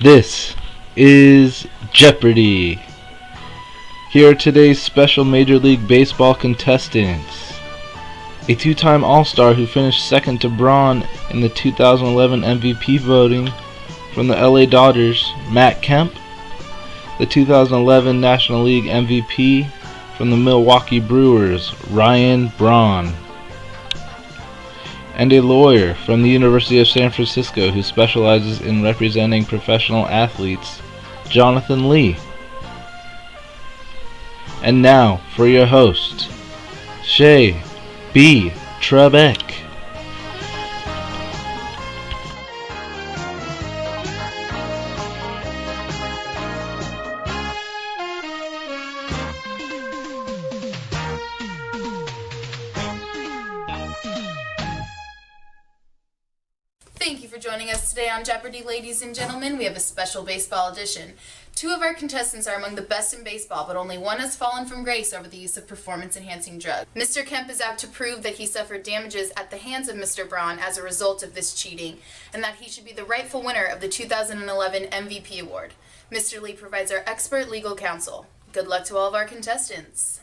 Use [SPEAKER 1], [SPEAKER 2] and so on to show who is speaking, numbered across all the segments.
[SPEAKER 1] This is Jeopardy! Here are today's special Major League Baseball contestants. A two-time All-Star who finished second to Braun in the 2011 MVP voting from the LA Dodgers, Matt Kemp. The 2011 National League MVP from the Milwaukee Brewers, Ryan Braun. And a lawyer from the University of San Francisco who specializes in representing professional athletes, Jonathan Lee. And now for your host, Shay B. Trebek.
[SPEAKER 2] Thank you for joining us today on Jeopardy, ladies and gentlemen. We have a special baseball edition. Two of our contestants are among the best in baseball, but only one has fallen from grace over the use of performance-enhancing drugs. Mr. Kemp is out to prove that he suffered damages at the hands of Mr. Braun as a result of this cheating, and that he should be the rightful winner of the 2011 MVP award. Mr. Lee provides our expert legal counsel. Good luck to all of our contestants.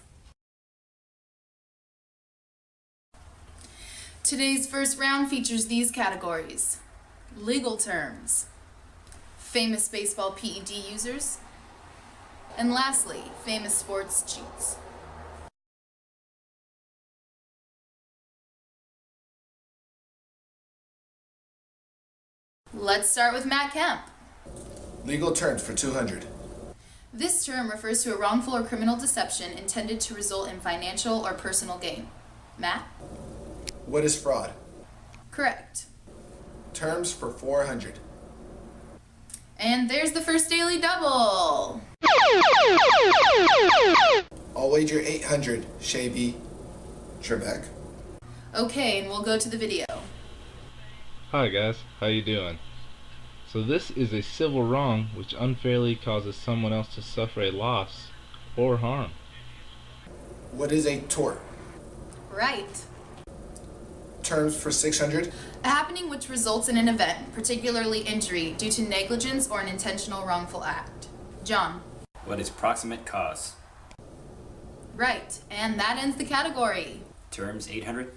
[SPEAKER 2] Today's first round features these categories: legal terms, famous baseball PED users, and lastly, famous sports cheats. Let's start with Matt Kemp.
[SPEAKER 3] Legal terms for 200.
[SPEAKER 2] This term refers to a wrongful or criminal deception intended to result in financial or personal gain. Matt?
[SPEAKER 3] What is fraud?
[SPEAKER 2] Correct.
[SPEAKER 3] Terms for 400.
[SPEAKER 2] And there's the first daily double.
[SPEAKER 3] I'll wager 800, Shay Trebek.
[SPEAKER 2] Okay, and we'll go to the video.
[SPEAKER 1] Hi guys, how you doing? So this is a civil wrong which unfairly causes someone else to suffer a loss or harm.
[SPEAKER 3] What is a tort?
[SPEAKER 2] Right.
[SPEAKER 3] Terms for 600.
[SPEAKER 2] A happening which results in an event, particularly injury, due to negligence or an intentional wrongful act. John.
[SPEAKER 4] What is proximate cause?
[SPEAKER 2] Right, and that ends the category.
[SPEAKER 4] Terms 800.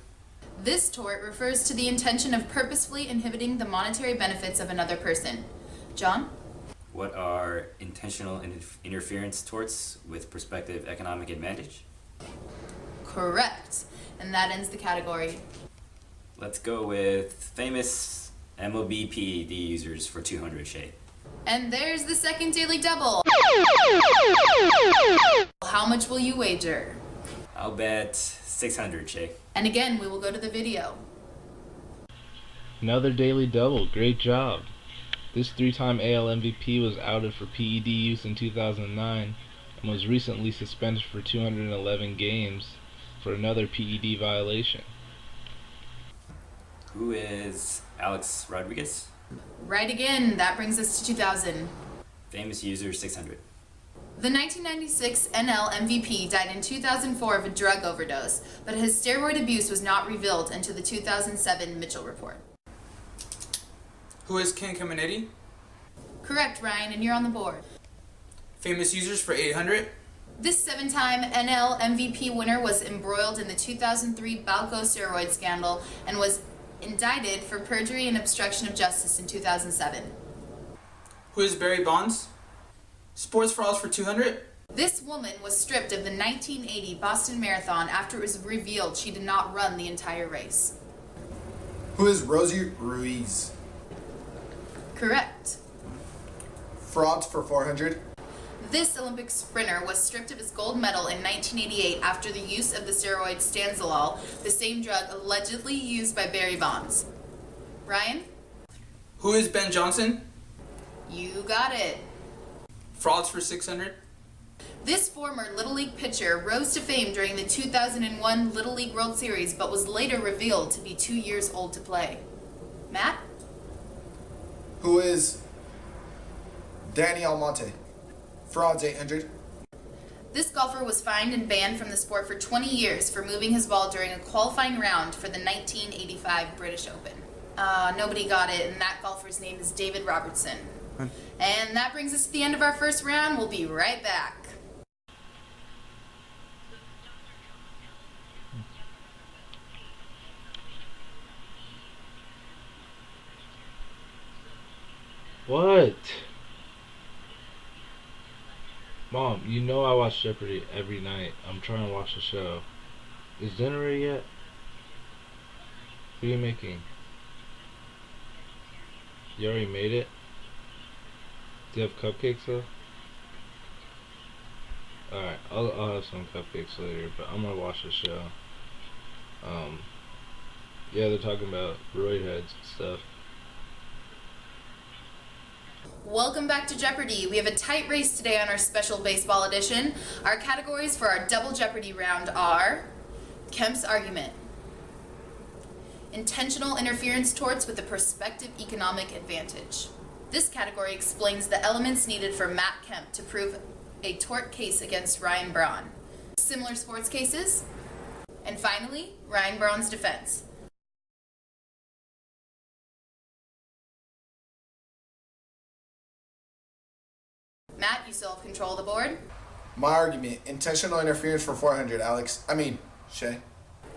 [SPEAKER 2] This tort refers to the intention of purposefully inhibiting the monetary benefits of another person. John.
[SPEAKER 4] What are intentional interference torts with prospective economic advantage?
[SPEAKER 2] Correct, and that ends the category.
[SPEAKER 4] Let's go with famous MLB PED users for 200, Shay.
[SPEAKER 2] And there's the second daily double. How much will you wager?
[SPEAKER 4] I'll bet 600, Shay.
[SPEAKER 2] And again, we will go to the video.
[SPEAKER 1] Another daily double, great job. This three-time AL MVP was outed for PED use in 2009 and was recently suspended for 211 games for another PED violation.
[SPEAKER 4] Who is Alex Rodriguez?
[SPEAKER 2] Right again, that brings us to 2000.
[SPEAKER 4] Famous user 600.
[SPEAKER 2] The 1996 NL MVP died in 2004 of a drug overdose, but his steroid abuse was not revealed until the 2007 Mitchell report.
[SPEAKER 5] Who is Ken Caminiti?
[SPEAKER 2] Correct, Ryan, and you're on the board.
[SPEAKER 5] Famous users for 800.
[SPEAKER 2] This seven-time NL MVP winner was embroiled in the 2003 Balco steroid scandal and was indicted for perjury and obstruction of justice in 2007.
[SPEAKER 5] Who is Barry Bonds? Sports frauds for 200.
[SPEAKER 2] This woman was stripped of the 1980 Boston Marathon after it was revealed she did not run the entire race.
[SPEAKER 3] Who is Rosie Ruiz?
[SPEAKER 2] Correct.
[SPEAKER 3] Frauds for 400.
[SPEAKER 2] This Olympic sprinter was stripped of his gold medal in 1988 after the use of the steroid stanzolol, the same drug allegedly used by Barry Bonds. Ryan?
[SPEAKER 5] Who is Ben Johnson?
[SPEAKER 2] You got it.
[SPEAKER 5] Frauds for 600.
[SPEAKER 2] This former Little League pitcher rose to fame during the 2001 Little League World Series, but was later revealed to be 2 years old to play. Matt?
[SPEAKER 3] Who is Danny Almonte? Frauds 800.
[SPEAKER 2] This golfer was fined and banned from the sport for 20 years for moving his ball during a qualifying round for the 1985 British Open. Nobody got it, and that golfer's name is David Robertson. And that brings us to the end of our first round. We'll be right back.
[SPEAKER 1] What? Mom, you know I watch Jeopardy every night. I'm trying to watch the show. Is dinner ready yet? What are you making? You already made it? Do you have cupcakes though? Alright, I'll have some cupcakes later, but I'm gonna watch the show. Yeah, they're talking about roid heads and stuff.
[SPEAKER 2] Welcome back to Jeopardy! We have a tight race today on our special baseball edition. Our categories for our double Jeopardy round are Kemp's argument, intentional interference torts with a prospective economic advantage. This category explains the elements needed for Matt Kemp to prove a tort case against Ryan Braun, similar sports cases, and finally, Ryan Braun's defense. Matt, you still have control of the board.
[SPEAKER 3] My argument, intentional interference for 400, Shay.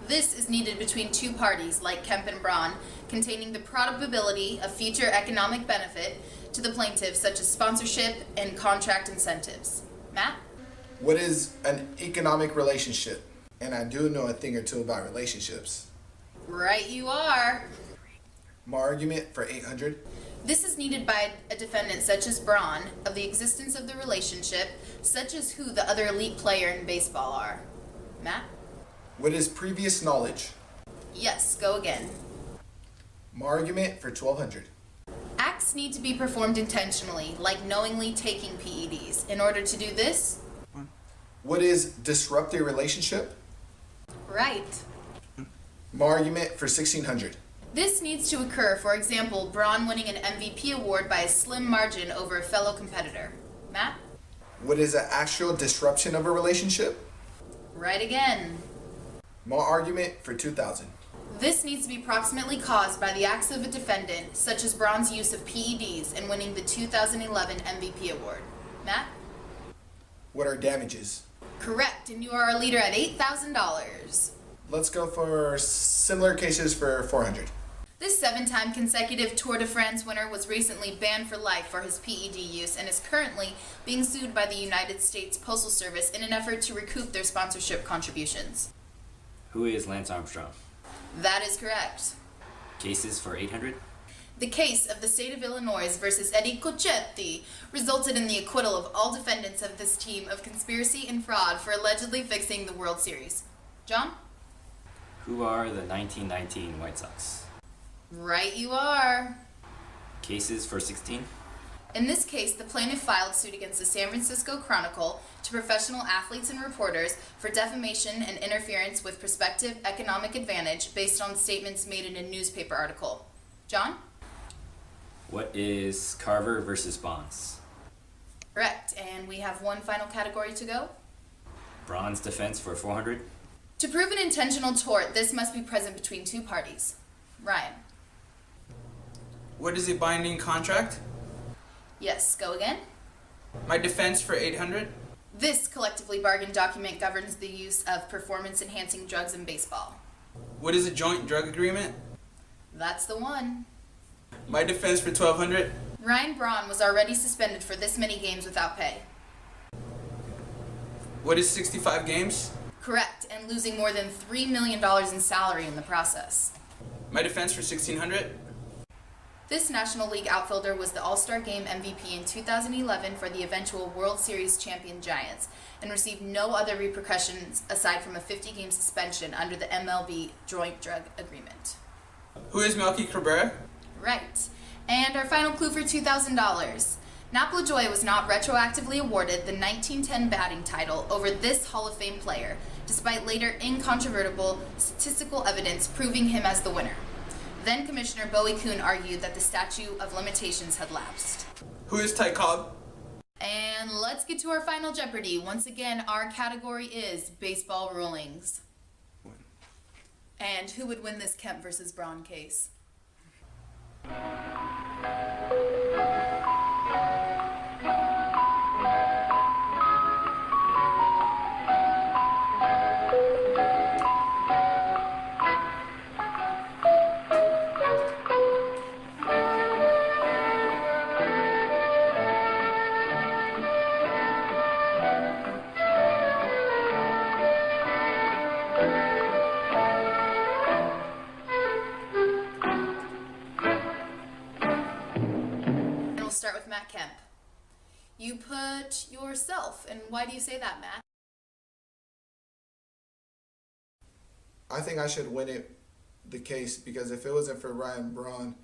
[SPEAKER 2] This is needed between two parties, like Kemp and Braun, containing the probability of future economic benefit to the plaintiff, such as sponsorship and contract incentives. Matt?
[SPEAKER 3] What is an economic relationship? And I do know a thing or two about relationships.
[SPEAKER 2] Right you are.
[SPEAKER 3] My argument for 800.
[SPEAKER 2] This is needed by a defendant such as Braun of the existence of the relationship, such as who the other elite player in baseball are. Matt?
[SPEAKER 3] What is previous knowledge?
[SPEAKER 2] Yes, go again.
[SPEAKER 3] My argument for 1200.
[SPEAKER 2] Acts need to be performed intentionally, like knowingly taking PEDs. In order to do this?
[SPEAKER 3] What is disrupt a relationship?
[SPEAKER 2] Right.
[SPEAKER 3] My argument for 1600.
[SPEAKER 2] This needs to occur, for example, Braun winning an MVP award by a slim margin over a fellow competitor. Matt?
[SPEAKER 3] What is an actual disruption of a relationship?
[SPEAKER 2] Right again.
[SPEAKER 3] My argument for 2000.
[SPEAKER 2] This needs to be proximately caused by the acts of a defendant, such as Braun's use of PEDs and winning the 2011 MVP award. Matt?
[SPEAKER 3] What are damages?
[SPEAKER 2] Correct, and you are our leader at $8,000.
[SPEAKER 3] Let's go for similar cases for 400.
[SPEAKER 2] This 7-time consecutive Tour de France winner was recently banned for life for his PED use and is currently being sued by the United States Postal Service in an effort to recoup their sponsorship contributions.
[SPEAKER 4] Who is Lance Armstrong?
[SPEAKER 2] That is correct.
[SPEAKER 4] Cases for 800?
[SPEAKER 2] The case of the state of Illinois versus Eddie Cocchetti resulted in the acquittal of all defendants of this team of conspiracy and fraud for allegedly fixing the World Series. John?
[SPEAKER 4] Who are the 1919 White Sox?
[SPEAKER 2] Right you are.
[SPEAKER 4] Cases for 16?
[SPEAKER 2] In this case, the plaintiff filed suit against the San Francisco Chronicle to professional athletes and reporters for defamation and interference with prospective economic advantage based on statements made in a newspaper article. John?
[SPEAKER 4] What is Carver versus Bonds?
[SPEAKER 2] Correct, and we have one final category to go.
[SPEAKER 4] Braun's defense for 400?
[SPEAKER 2] To prove an intentional tort, this must be present between two parties. Ryan?
[SPEAKER 5] What is a binding contract?
[SPEAKER 2] Yes, go again.
[SPEAKER 5] My defense for 800.
[SPEAKER 2] This collectively bargained document governs the use of performance-enhancing drugs in baseball.
[SPEAKER 5] What is a joint drug agreement?
[SPEAKER 2] That's the one.
[SPEAKER 5] My defense for 1200.
[SPEAKER 2] Ryan Braun was already suspended for this many games without pay.
[SPEAKER 5] What is 65 games?
[SPEAKER 2] Correct, and losing more than $3 million in salary in the process.
[SPEAKER 5] My defense for 1600.
[SPEAKER 2] This National League outfielder was the All-Star Game MVP in 2011 for the eventual World Series champion Giants and received no other repercussions aside from a 50-game suspension under the MLB joint drug agreement.
[SPEAKER 5] Who is Melky Cabrera?
[SPEAKER 2] Right. And our final clue for $2,000. Nat LaJoie was not retroactively awarded the 1910 batting title over this Hall of Fame player, despite later incontrovertible statistical evidence proving him as the winner. Then Commissioner Bowie Kuhn argued that the statute of limitations had lapsed.
[SPEAKER 5] Who is Ty Cobb?
[SPEAKER 2] And let's get to our final Jeopardy. Once again, our category is baseball rulings. And who would win this Kemp versus Braun case? start with Matt Kemp. You put yourself, and why do you say that, Matt?
[SPEAKER 3] I think I should win it the case because if it wasn't for Ryan Braun,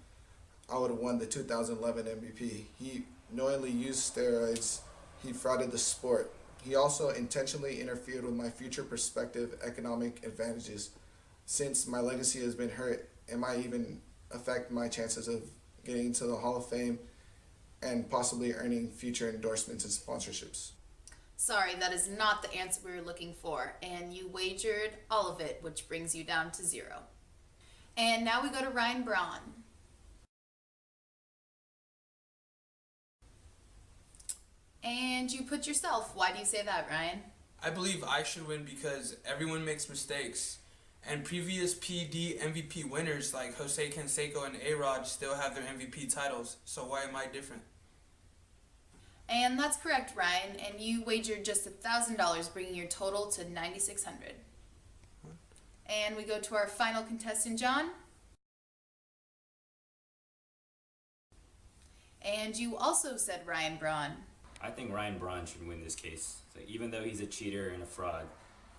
[SPEAKER 3] I would have won the 2011 MVP. He knowingly used steroids. He frauded the sport. He also intentionally interfered with my future prospective economic advantages. Since my legacy has been hurt, it might even affect my chances of getting into the Hall of Fame and possibly earning future endorsements and sponsorships.
[SPEAKER 2] Sorry, that is not the answer we were looking for, and you wagered all of it, which brings you down to 0. And now we go to Ryan Braun. And you put yourself. Why do you say that, Ryan?
[SPEAKER 5] I believe I should win because everyone makes mistakes. And previous PD MVP winners like Jose Canseco and A-Rod still have their MVP titles. So why am I different?
[SPEAKER 2] And that's correct, Ryan. And you wagered just $1,000, bringing your total to $9,600. And we go to our final contestant, John. And you also said Ryan Braun.
[SPEAKER 4] I think Ryan Braun should win this case. So even though he's a cheater and a fraud,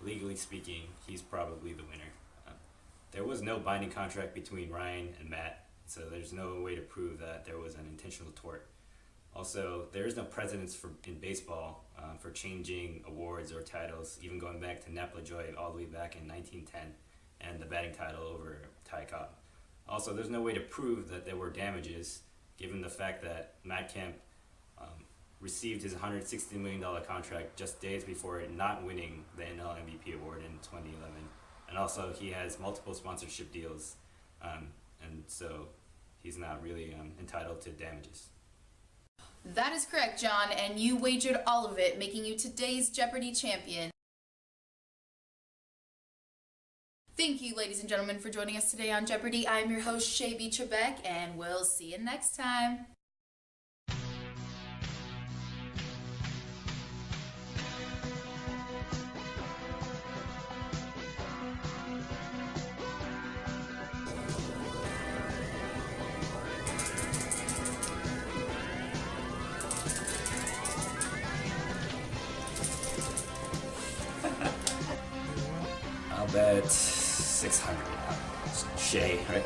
[SPEAKER 4] legally speaking, he's probably the winner. There was no binding contract between Ryan and Matt, so there's no way to prove that there was an intentional tort. Also, there is no precedence in baseball for changing awards or titles, even going back to Nap LaJoy all the way back in 1910 and the batting title over Ty Cobb. Also, there's no way to prove that there were damages, given the fact that Matt Kemp received his $160 million contract just days before not winning the NL MVP award in 2011. And also, he has multiple sponsorship deals, and so he's not really entitled to damages.
[SPEAKER 2] That is correct, John, and you wagered all of it, making you today's Jeopardy champion. Thank you, ladies and gentlemen, for joining us today on Jeopardy. I'm your host, Shay B. Trebek, and we'll see you next time.
[SPEAKER 4] I'll bet 600. Shay, right?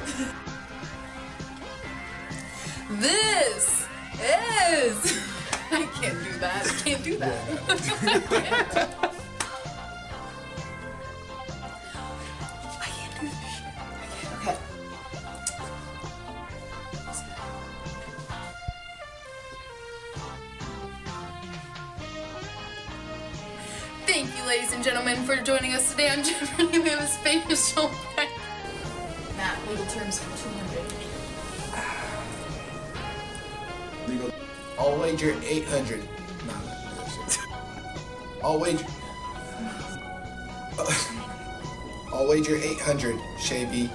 [SPEAKER 2] This is... I can't do that. I can't do that. I can't do this shit. Okay. Thank you, ladies and gentlemen, for joining us today on Jeopardy. We have a special prize. Matt, legal terms for 200.
[SPEAKER 3] Legal. I'll wager 800. Nah, I'll wager. I'll wager 800. Shay B.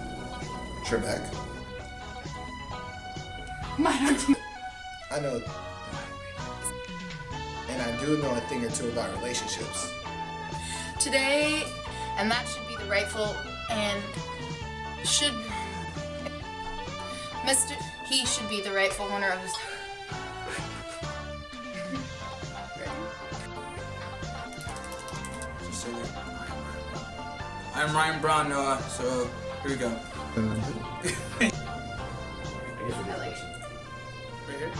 [SPEAKER 3] Trebek. I know. And I do know a thing or two about relationships.
[SPEAKER 2] Today, and that should be the rightful and should he should be the rightful owner of his.
[SPEAKER 3] Just say it.
[SPEAKER 5] I'm Ryan Braun, Noah, so here we go. Right here?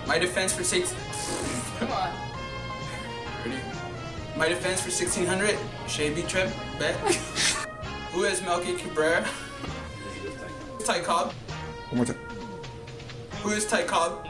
[SPEAKER 5] My defense for
[SPEAKER 2] Come on.
[SPEAKER 5] Ready? My defense for 1600. Shay B. Treb. Bet. Who is Melky Cabrera? Ty Cobb.
[SPEAKER 3] One more time.
[SPEAKER 5] Who is Ty Cobb?